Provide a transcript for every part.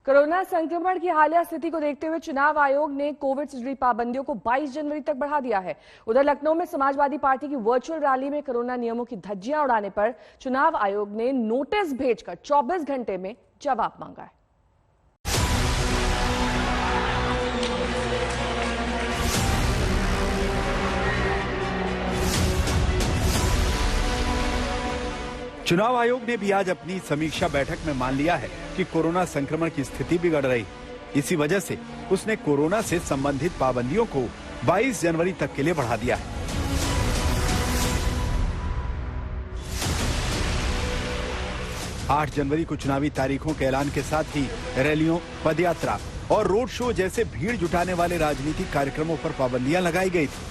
Corona संक्रमण की हालिया स्थिति को देखते हुए चुनाव आयोग ने कोविड से जुड़ी पाबंदियों को 22 जनवरी तक बढ़ा दिया है। उधर लखनऊ में समाजवादी पार्टी की वर्चुअल रैली में कोरोना नियमों की धज्जियां उड़ाने पर चुनाव आयोग ने नोटिस भेजकर 24 घंटे में जवाब मांगा है। चुनाव आयोग ने भी आज अपनी समीक्षा बैठक में मान लिया है कि कोरोना संक्रमण की स्थिति बिगड़ रही। इसी वजह से उसने कोरोना से संबंधित पाबंदियों को 22 जनवरी तक के लिए बढ़ा दिया है। आठ जनवरी को चुनावी तारीखों के ऐलान के साथ ही रैलियों, पदयात्रा और रोड शो जैसे भीड़ जुटाने वाले राजनीतिक कार्यक्रमों पर पाबंदियां लगाई गई थी।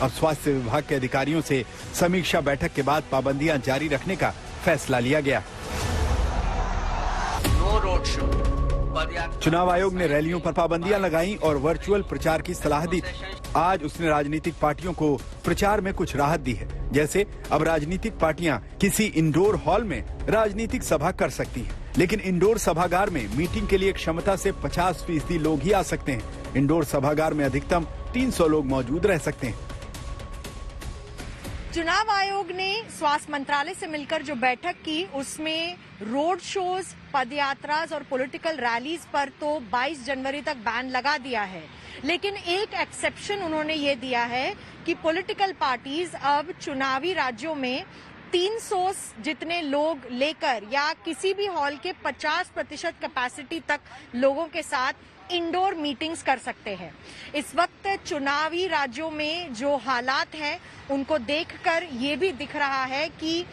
अब स्वास्थ्य विभाग के अधिकारियों से समीक्षा बैठक के बाद पाबंदियां जारी रखने का फैसला लिया गया। No road show. चुनाव आयोग ने रैलियों पर पाबंदियां लगाई और वर्चुअल प्रचार की सलाह दी थी। आज उसने राजनीतिक पार्टियों को प्रचार में कुछ राहत दी है। जैसे अब राजनीतिक पार्टियां किसी इंडोर हॉल में राजनीतिक सभा कर सकती हैं, लेकिन इंडोर सभागार में मीटिंग के लिए क्षमता से 50% लोग ही आ सकते हैं। इंडोर सभागार में अधिकतम 300 लोग मौजूद रह सकते हैं। चुनाव आयोग ने स्वास्थ्य मंत्रालय से मिलकर जो बैठक की उसमें रोड शोज, पदयात्रा और पॉलिटिकल रैलीज पर तो 22 जनवरी तक बैन लगा दिया है, लेकिन एक एक्सेप्शन उन्होंने ये दिया है कि पॉलिटिकल पार्टीज अब चुनावी राज्यों में 300 जितने लोग लेकर या किसी भी हॉल के 50% कैपेसिटी तक लोगों के साथ इंडोर मीटिंग्स कर सकते हैं। इस वक्त चुनावी राज्यों में जो हालात हैं उनको देखकर ये भी दिख रहा है कि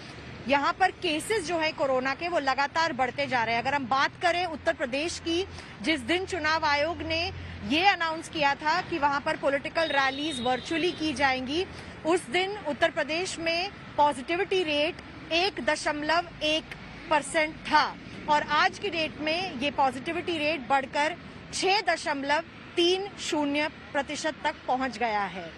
यहाँ पर केसेस जो है कोरोना के वो लगातार बढ़ते जा रहे हैं। अगर हम बात करें उत्तर प्रदेश की, जिस दिन चुनाव आयोग ने ये अनाउंस किया था कि वहां पर पॉलिटिकल रैलीज वर्चुअली की जाएंगी, उस दिन उत्तर प्रदेश में पॉजिटिविटी रेट 1.1% था और आज की डेट में ये पॉजिटिविटी रेट बढ़कर 6.30% तक पहुंच गया है।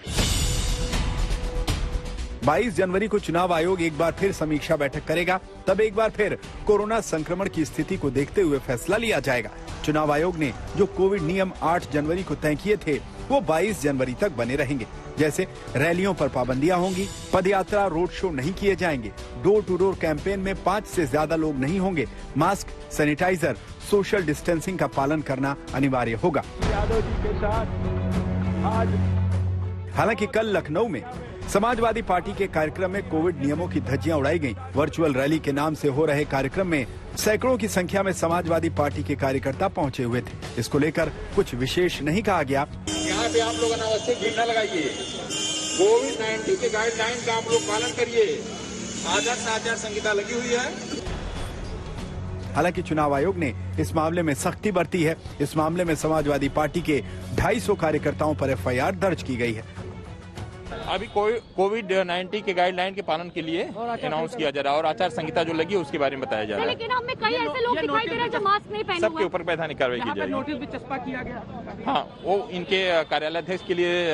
22 जनवरी को चुनाव आयोग एक बार फिर समीक्षा बैठक करेगा। तब एक बार फिर कोरोना संक्रमण की स्थिति को देखते हुए फैसला लिया जाएगा। चुनाव आयोग ने जो कोविड नियम 8 जनवरी को तय किए थे वो 22 जनवरी तक बने रहेंगे। जैसे रैलियों पर पाबंदियां होंगी, पदयात्रा, रोड शो नहीं किए जाएंगे, डोर टू डोर कैंपेन में 5 से ज्यादा लोग नहीं होंगे, मास्क, सैनिटाइजर, सोशल डिस्टेंसिंग का पालन करना अनिवार्य होगा। यादव जी के साथ आज हालांकि कल लखनऊ में समाजवादी पार्टी के कार्यक्रम में कोविड नियमों की धज्जियां उड़ाई गईं। वर्चुअल रैली के नाम से हो रहे कार्यक्रम में सैकड़ों की संख्या में समाजवादी पार्टी के कार्यकर्ता पहुंचे हुए थे। इसको लेकर कुछ विशेष नहीं कहा गया। यहाँ पे आप लोग अनावश्यक भीड़ न लगाइए, कोविड-19 के गाइडलाइन का आप लोग पालन करिए। आदर्श आचार संहिता लगी हुई है। हालांकि चुनाव आयोग ने इस मामले में सख्ती बरती है। इस मामले में समाजवादी पार्टी के 250 कार्यकर्ताओं पर FIR दर्ज की गई है। अभी कोविड-19 के गाइडलाइन के पालन के लिए अनाउंस किया जा रहा है और आचार संहिता जो लगी है उसके बारे में बताया जा रहा है। लेकिन हमें कई ऐसे लोग दिखाई दे रहे हैं जो मास्क नहीं पहने हुए हैं। सबके ऊपर वैधानिक कार्रवाई की जाएगी। नोटिस भी चस्पा किया गया। हाँ, वो इनके कार्यालयाध्यक्ष के लिए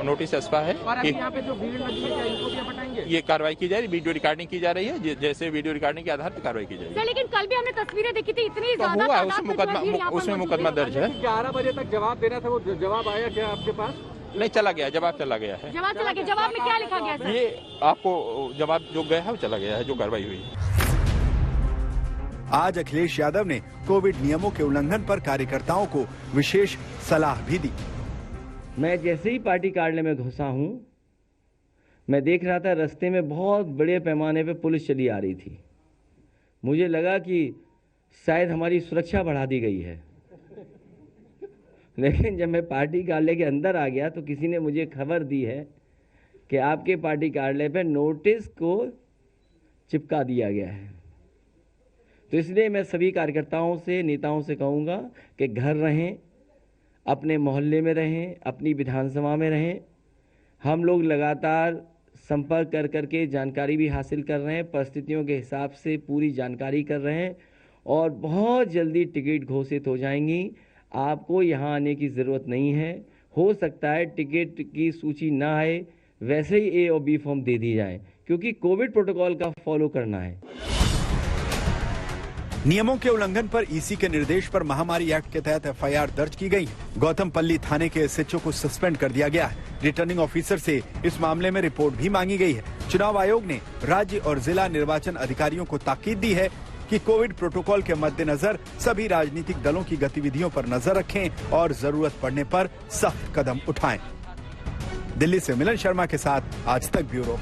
नोटिस चस्पा है कि यहाँ पे जो भीड़ लगी है इनको क्या बताएंगे? ये कार्रवाई की जा रही है, वीडियो रिकॉर्डिंग की जा रही है। जैसे वीडियो रिकॉर्डिंग के आधार पर कार्रवाई की जाएगी। लेकिन कल भी हमने तस्वीरें देखी थी, इतनी ज्यादा उसमें मुकदमा दर्ज है। 11 बजे तक जवाब देना था, वो जवाब आया क्या आपके पास? नहीं, चला गया, जवाब चला गया है। जवाब चला गया। जवाब में क्या लिखा गया है? ये आपको जवाब जो गया है वो चला गया है, जो कार्रवाई हुई है। आज अखिलेश यादव ने कोविड नियमों के उल्लंघन पर कार्यकर्ताओं को विशेष सलाह भी दी। मैं जैसे ही पार्टी कार्यालय में घुसा हूं, मैं देख रहा था रास्ते में बहुत बड़े पैमाने पे पुलिस चली आ रही थी। मुझे लगा कि शायद हमारी सुरक्षा बढ़ा दी गई है, लेकिन जब मैं पार्टी कार्यालय के अंदर आ गया तो किसी ने मुझे खबर दी है कि आपके पार्टी कार्यालय पे नोटिस को चिपका दिया गया है। तो इसलिए मैं सभी कार्यकर्ताओं से, नेताओं से कहूँगा कि घर रहें, अपने मोहल्ले में रहें, अपनी विधानसभा में रहें। हम लोग लगातार संपर्क कर करके जानकारी भी हासिल कर रहे हैं, परिस्थितियों के हिसाब से पूरी जानकारी कर रहे हैं और बहुत जल्दी टिकट घोषित हो जाएंगी। आपको यहाँ आने की ज़रूरत नहीं है। हो सकता है टिकट की सूची ना आए, वैसे ही A और B फॉर्म दे दी जाए, क्योंकि कोविड प्रोटोकॉल का फॉलो करना है। नियमों के उल्लंघन पर ईसी के निर्देश पर महामारी एक्ट के तहत एफआईआर दर्ज की गई है। गौतमपल्ली थाने के एसएचओ को सस्पेंड कर दिया गया है। रिटर्निंग ऑफिसर से इस मामले में रिपोर्ट भी मांगी गई है। चुनाव आयोग ने राज्य और जिला निर्वाचन अधिकारियों को ताकीद दी है कि कोविड प्रोटोकॉल के मद्देनजर सभी राजनीतिक दलों की गतिविधियों पर नजर रखें और जरूरत पड़ने पर सख्त कदम उठाएं। दिल्ली से मिलन शर्मा के साथ आज तक ब्यूरो।